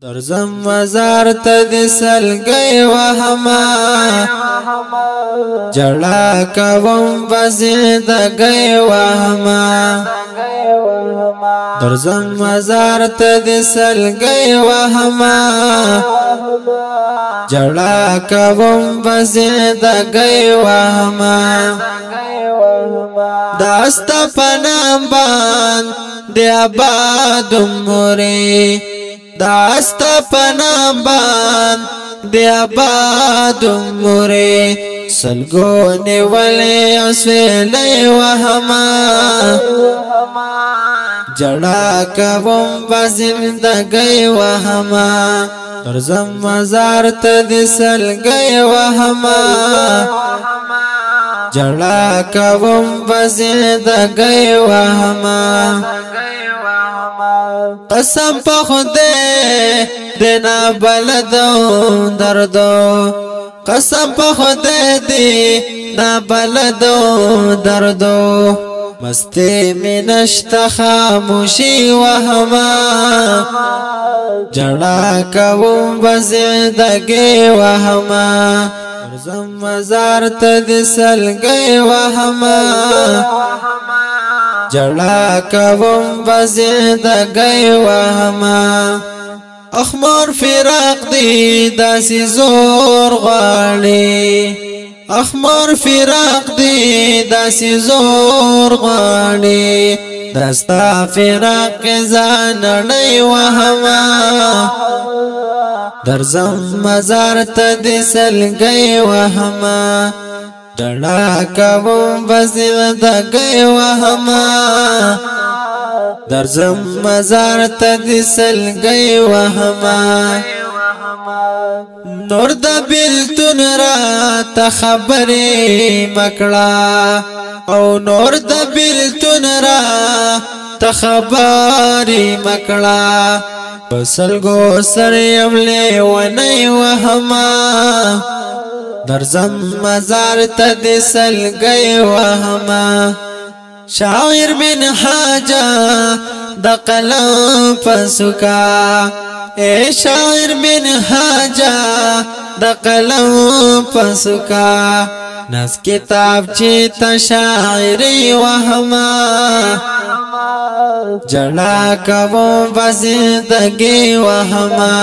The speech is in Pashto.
درزم مزار ته د سلګي وهما جړا کوم بزید گئی وهما درزم مزار ته د سلګي وهما جړا کوم بزید گئی وهما داست پنام باندې آباد موري داست پنام باندې آباد موري سلګو نیولې اسویلې وهما جړا کوم بزندګي وهما درزم مزار ته د سلګي وهما جړا کوم بزندګي وهما قسم په خدای دینا بلدو دردو قسم په خدای دی نا بلدو دردو مستی می نشتا خاموشی وهما جڑا کوم بزندگی وهما درزم مزار ته د سلګي وهما جڑا کوم بزندگی وهما اخمار فراق دی داسی زور غاړي اخمار فراق دی داسی زور غاړي دستا فراق ځان نه وهما درزم مزار ته د سلګي وهما جڑا کوم بزندگی وهما درزم مزار ته د سلګي وهما نور د بیلتون را ته خبرې مکړه او نور د بیلتون را ته خبرې مکړه سلګو سر یملې ونی وهما درزم مزار ته د سلګي وهما شاعر بن حاجه د قلم پسکا اے شاعر بن حاجه د قلم پسکا نس کتاب چې ته شاعري وهما جړا کوم بزندګي وهما